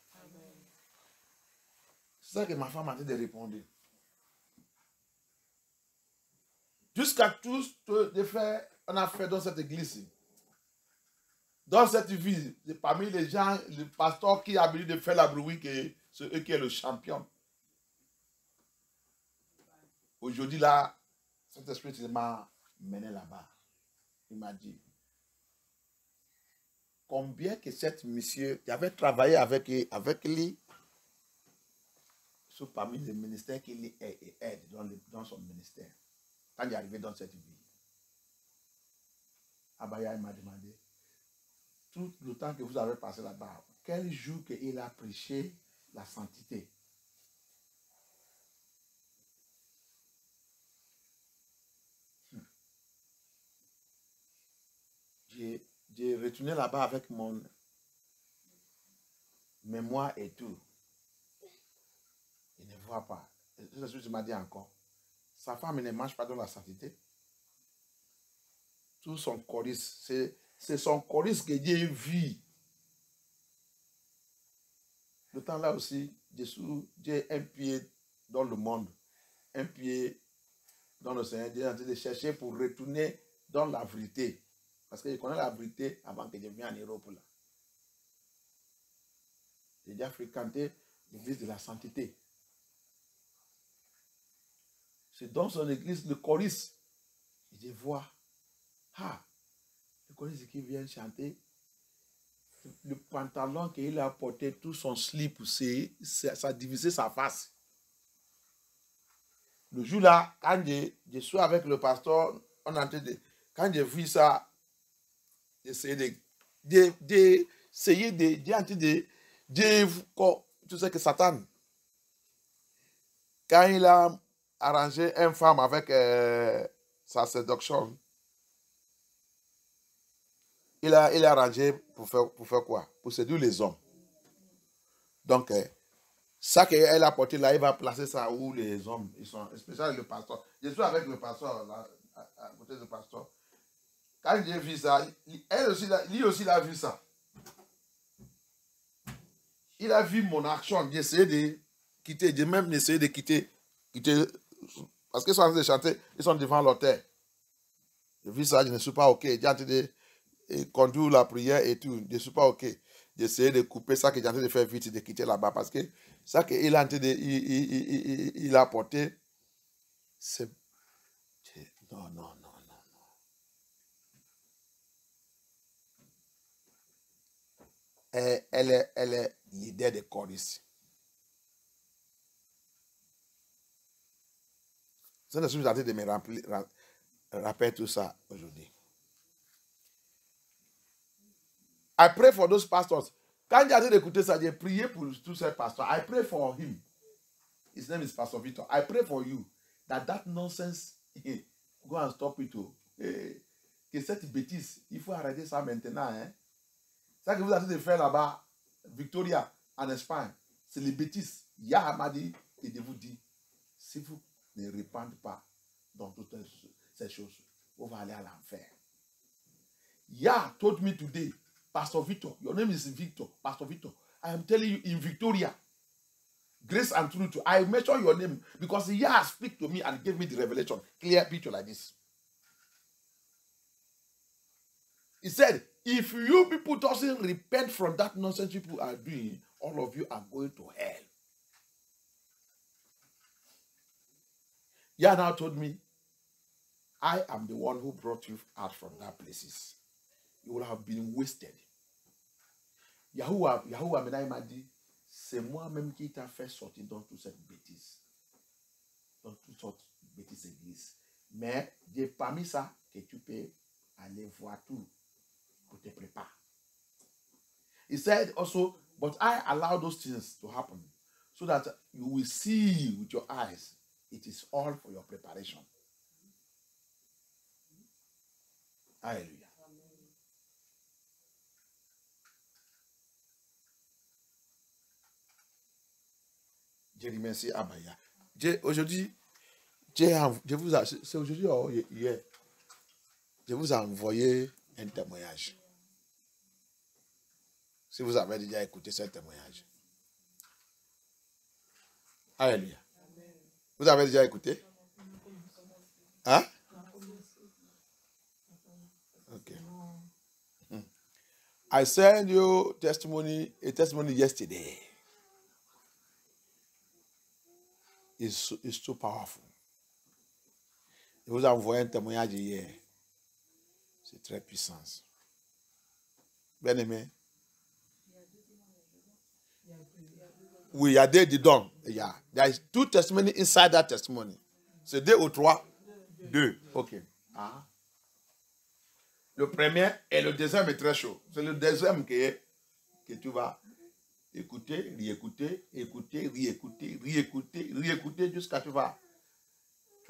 C'est ça que ma femme a dit de répondre. Jusqu'à tout de faire, on a fait dans cette église. Dans cette vie, parmi les gens, le pasteur qui a habitué de faire la bruit, c'est eux qui est le champion. Aujourd'hui, là, cet esprit il m'a mené là-bas. Il m'a dit, combien que cet monsieur, j'avais travaillé avec lui, parmi les ministères qu'il aide dans son ministère. Quand il est arrivé dans cette vie, Abaya m'a demandé, tout le temps que vous avez passé là-bas, quel jour qu'il a prêché la sainteté? j'ai retourné là-bas avec mon mémoire et tout. Il ne voit pas. C'est ce que tu m'as dit encore. Sa femme ne marche pas dans la sainteté. Tout son chorisme, c'est son chorisme que Dieu vit. Le temps là aussi, Dieu a un pied dans le monde, un pied dans le Seigneur. Dieu est en train de chercher pour retourner dans la vérité. Parce que je connais la vérité avant que je vienne en Europe là. J'ai déjà fréquenté l'église de la sainteté. C'est dans son église le choriste. Et je vois, le choriste qui vient chanter, le pantalon qu'il a porté, tout son slip, ça a divisé sa face. Le jour-là, quand je suis avec le pasteur, quand j'ai vu ça, j'essayais tu sais que Satan, quand il a arrangé une femme avec sa séduction, il a arrangé pour faire quoi? Pour séduire les hommes. Donc, ça qu'elle a porté là, il va placer ça où les hommes, ils sont, spécialement le pasteur. Je suis avec le pasteur, là, à côté du pasteur. Quand j'ai vu ça, lui aussi il a vu ça. Il a vu mon action. J'ai essayé de quitter, j'ai même essayé de quitter, parce qu'ils sont en train de chanter, ils sont devant l'autel. J'ai vu ça, je ne suis pas OK. J'ai en train de conduire la prière et tout, je ne suis pas OK. J'ai essayé de couper ça que j'ai en train de faire vite, de quitter là-bas, parce que ça qu'il a en train de, il a apporté, c'est... Non. Elle est l'idée de choristes. Je suis en train de me rappeler tout ça aujourd'hui. I pray for those pastors. Quand j'ai arrêté d'écouter ça, j'ai prié pour tous ces pasteurs. I pray for him. His name is Pastor Victor. I pray for you that nonsense, go and stop it. Que cette bêtise, il faut arrêter ça maintenant. Hein? Ça que vous avez de faire là-bas, Victoria, en Espagne, c'est les bêtises. Yah m'a dit, et de vous dire, si vous ne répandez pas dans toutes ces choses, vous allez aller à l'enfer. Yah told me today, Pastor Victor, your name is Victor, Pastor Victor. I am telling you in Victoria, grace and truth, I mention your name because Yah speak to me and gave me the revelation, clear picture like this. He said, if you people doesn't repent from that nonsense people are doing, all of you are going to hell. Yah now told me, I am the one who brought you out from that places. You will have been wasted. Yahuwah m'a dit, c'est moi-même qui t'a fait sortir dans toute cette bêtise. Dans toutes sortes de bêtises églises. Mais j'ai parmi ça que tu peux aller voir tout pour te préparer. He said also, but I allow those things to happen so that you will see with your eyes. It is all for your preparation. Hallelujah. Je remercie Abaya. Aujourd'hui, c'est aujourd'hui ou hier, je vous ai envoyé un témoignage. Si vous avez déjà écouté ce témoignage. Alléluia. Vous avez déjà écouté? Hein? Okay. I sent you a testimony yesterday. It's too powerful. Je vous ai envoyé un témoignage hier. C'est très puissant. Bien aimé. Oui, il y a deux dedans. There is two testimonies inside that testimony. C'est deux ou trois? Deux. OK. Ah. Le premier et le deuxième est très chaud. C'est le deuxième que tu vas écouter, réécouter, écouter, réécouter, réécouter, réécouter jusqu'à tu vas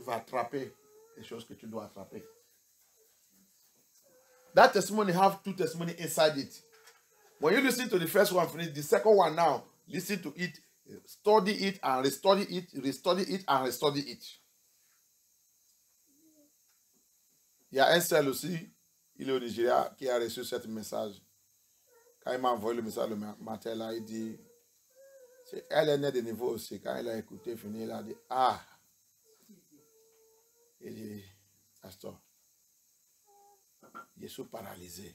attraper les choses que tu dois attraper. That testimony have 2 testimonies inside it. When you listen to the first one, finish the second one now. Listen to it, study it and restudy it, restudy it and restudy it. Il y a un seul aussi, il est au Nigeria, qui a reçu ce message. Quand il m'a envoyé le message le matin, là, il dit, elle est née de niveau aussi. Quand elle a écouté, fini, il a dit, ah, il dit, pasteur, je suis paralysé.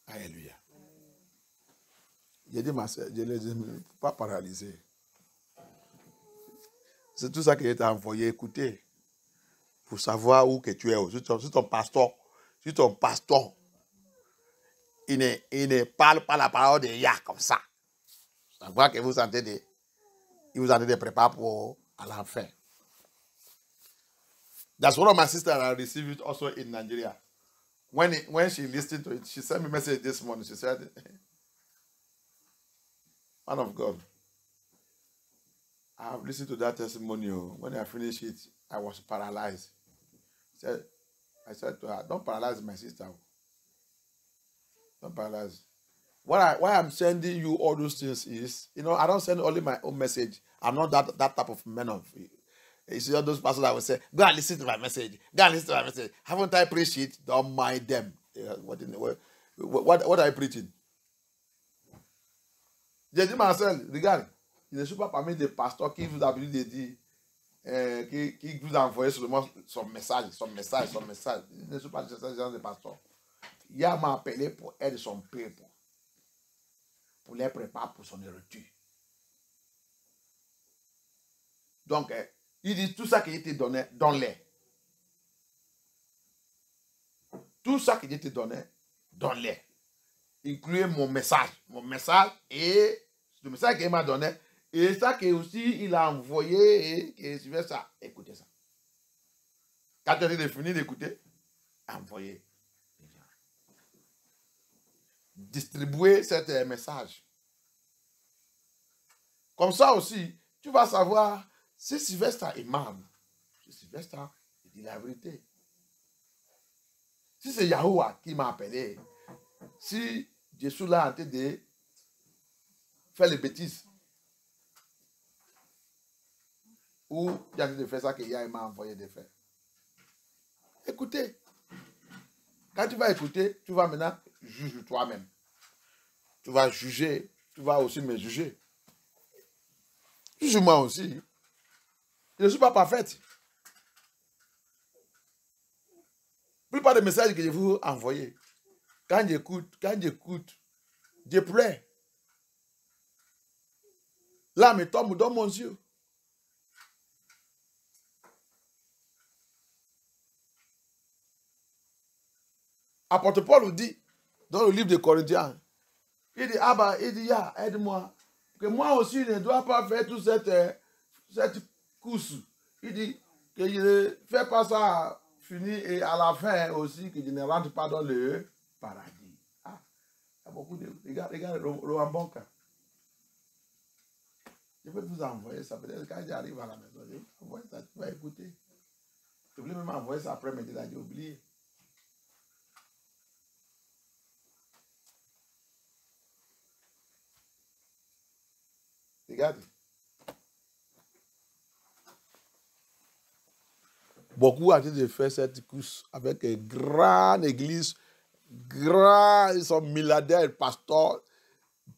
Alléluia. J'ai dit, ma soeur, je lui ai dit, pas paralysé. C'est tout ça qui est envoyé, écouter, pour savoir où que tu es. Si ton pasteur, il ne parle pas la parole de Yah comme ça. Savoir que vous sentez il vous en est de préparer pour à l'enfer. That's one of my sisters I received it also in Nigeria. When she listened to it, she sent me a message this morning. She said, man of God, I have listened to that testimony. When I finished it, I was paralyzed. I said to her, don't paralyze my sister. Don't paralyze. Why I'm sending you all those things is, I don't send only my own message. I'm not that type of man of. You see all those pastors that will say, go and listen to my message. Go and listen to my message. Haven't I preached it? Don't mind them. What are you preaching? J'ai dit, Marcel, regarde, il ne suis pas parmi des pasteurs qui vous avez dit, qui vous envoient seulement son message. Il ne suis pas ce genre de pasteur. Il m'a appelé pour aider son peuple, pour les préparer pour son retour. Donc, il dit tout ça qui était donné, donne-les. Tout ça qui était donné, donne-les. Incluez mon message et le message qu'il m'a donné et ça que aussi il a envoyé et je vais ça. Écoutez ça. Quand tu as fini d'écouter, envoyez. Distribuer ce message. Comme ça aussi, tu vas savoir si Sylvestre est mal. Si Sylvestre dit la vérité. Si c'est Yahoua qui m'a appelé, si je suis là en train de faire les bêtises, ou j'ai envie de faire ça que Yahweh m'a envoyé de faire. Écoutez. Quand tu vas écouter, tu vas maintenant juger toi-même. Tu vas juger, tu vas aussi me juger. Juge-moi aussi. Je ne suis pas parfaite. La plupart des messages que je vous envoie, quand j'écoute, je pleure. Là, me tombe dans mon yeux. Apôtre Paul nous dit, dans le livre de Corinthiens, il dit, aide-moi, que moi aussi ne dois pas faire toute cette course. Il dit que je ne fais pas ça fini et à la fin aussi, que je ne rentre pas dans le paradis. Ah, il y a beaucoup de... Regarde le Ambonka. Je vais vous envoyer ça, peut-être quand j'arrive à la maison, je vais vous envoyer ça, tu vas écouter. Je voulais même envoyer ça après, mais j'ai oublié. Regarde. Beaucoup ont de faire cette course avec une grande église, ils sont milliardaires,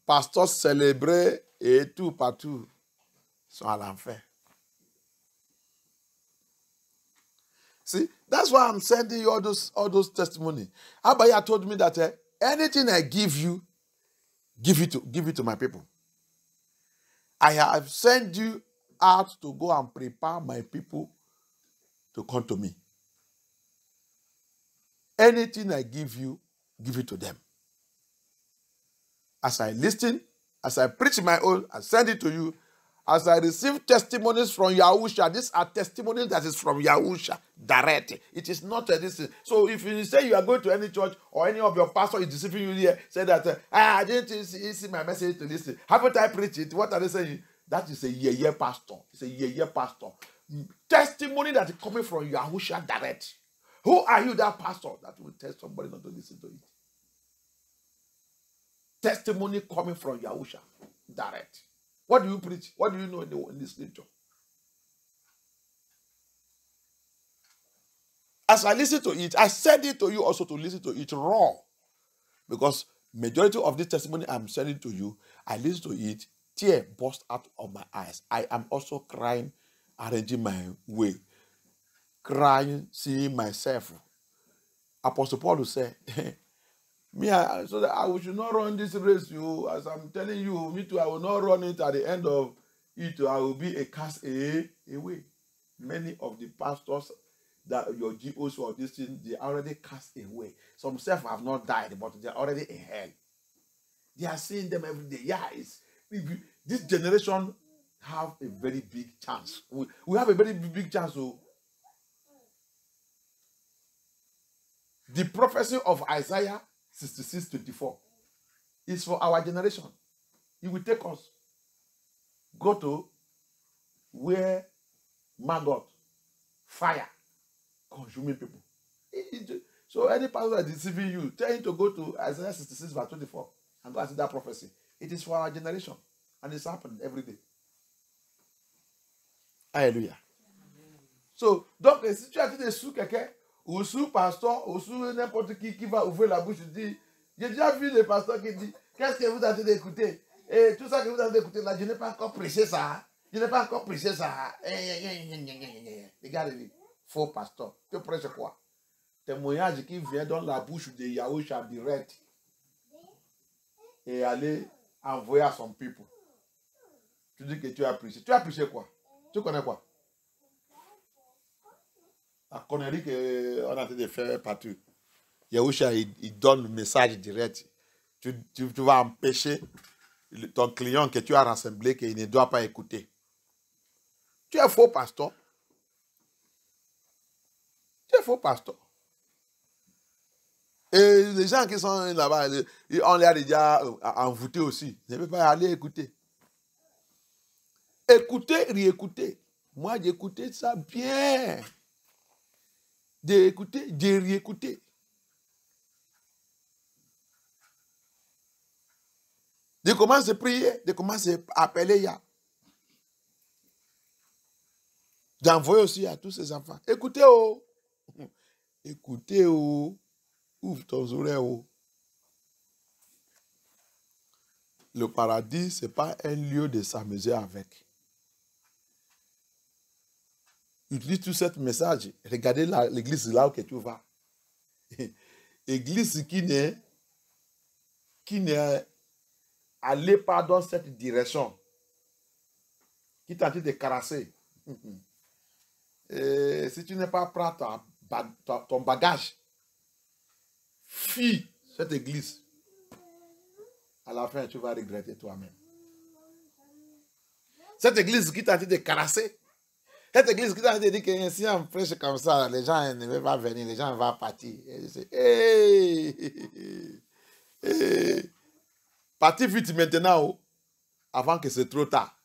pasteurs célébrés et tout, partout. Ils sont à l'enfer. See, that's why I'm sending you all those testimonies. Abaya told me that anything I give you, give it to my people. I have sent you out to go and prepare my people to come to me. Anything I give you, give it to them. As I listen, as I preach my own, I send it to you. As I receive testimonies from Yahusha, these are testimonies that is from Yahusha directly. It is not a this. So if you say you are going to any church or any of your pastor is deceiving you here, say that I didn't see my message to listen. Haven't I preached it? What are they saying? That is a year pastor. It's a year pastor. Testimony that is coming from Yahusha direct. Who are you, that pastor, that will tell somebody not to listen to it? Testimony coming from Yahusha, direct. What do you preach? What do you know in the scripture? As I listen to it, I said it to you also to listen to it raw. Because majority of this testimony I'm sending to you, I listen to it, tear burst out of my eyes. I am also crying, arranging my way. Crying, seeing myself. Apostle Paul will say, so that I should not run this race, you, as I'm telling you, me too, I will not run it. At the end of it, I will be a cast away. Many of the pastors that your GOs or this thing, they already cast away. Some self have not died, but they're already in hell. They are seeing them every day. Yeah, this generation have a very big chance. We have a very big chance. So the prophecy of Isaiah 66:24 is for our generation. It will take us. Go to where maggot, fire, consuming people. So any pastor that is deceiving you, tell him to go to Isaiah 66:24 and go and see that prophecy. It is for our generation. And it's happening every day. Hallelujah. So, donc, si tu as dit des sous quelqu'un, ou sous pasteur, ou sous n'importe qui va ouvrir la bouche, dit, j'ai déjà vu des pasteurs qui disent, qu'est-ce que vous avez d'écouter? Et tout ça que vous avez d'écouter là, je n'ai pas encore prêché ça. Je n'ai pas encore prêché ça. Regardez, faux pasteur. Tu prêches quoi? Témoignage qui vient dans la bouche de Yahusha direct. Et aller envoyer à son peuple. Tu dis que tu as prêché. Tu as prêché quoi? Tu connais quoi? La connerie qu'on a en train de faire partout. Yahusha, il donne le message direct. Tu vas empêcher ton client que tu as rassemblé qu'il ne doit pas écouter. Tu es faux pasteur. Tu es faux pasteur. Et les gens qui sont là-bas, on les a déjà envoûtés aussi. Ne peut pas aller écouter. Écoutez, réécoutez. Moi, j'ai écouté ça bien. D'écouter, de réécouter. De commencer à prier, de commencer à appeler Yah. D'envoyer aussi à tous ces enfants. Écoutez, oh. Écoutez, oh. Ouvre ton oreille, oh. Le paradis, ce n'est pas un lieu de s'amuser avec. Utilise tout ce message. Regardez l'église là où tu vas. Église qui n'est allée pas dans cette direction. Qui tente de caresser. Et si tu n'es pas prêt ton bagage, fuis cette église. À la fin, tu vas regretter toi-même. Cette église qui tente de caresser. Cette église qui t'a dit que si on prêche comme ça, les gens ne vont pas venir, les gens vont partir. Partir vite maintenant, avant que c'est trop tard.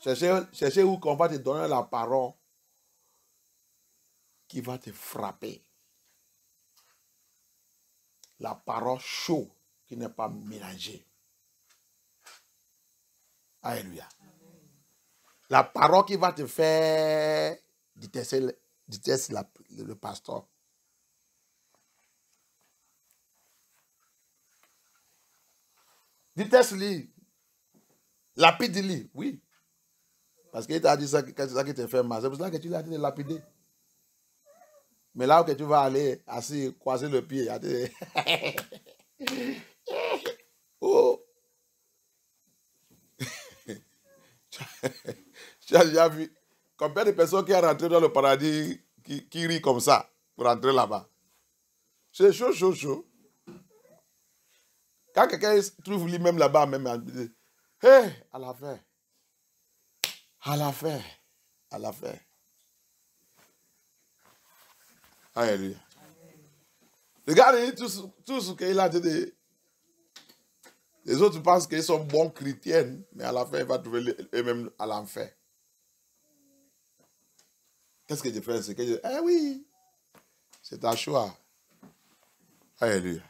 Cherchez où qu'on va te donner la parole qui va te frapper. La parole chaude qui n'est pas mélangée. Alléluia. La parole qui va te faire détester le pasteur. Déteste-le. Lapide-le, oui. Parce qu'il t'a dit ça, c'est ça qui te fait mal. C'est pour ça que tu l'as dit de lapider. Mais là où que tu vas aller, assis, croiser le pied, oh. Tu as déjà vu combien de personnes qui sont rentrées dans le paradis qui rient comme ça pour rentrer là-bas? C'est chaud, chaud, chaud. Quand quelqu'un trouve lui-même là-bas, même, il dit, hé, à la fin. À la fin. À la fin. Alléluia. Regardez tout ce qu'il a dit. Les autres pensent qu'ils sont bons chrétiens, mais à la fin, ils vont trouver eux-mêmes à l'enfer. Qu'est-ce que je fais? C'est que je dis, eh oui, C'est ta choix. Hallelujah.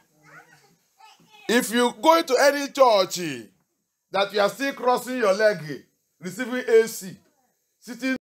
If you go into any church that you are still crossing your leg, receiving AC, sitting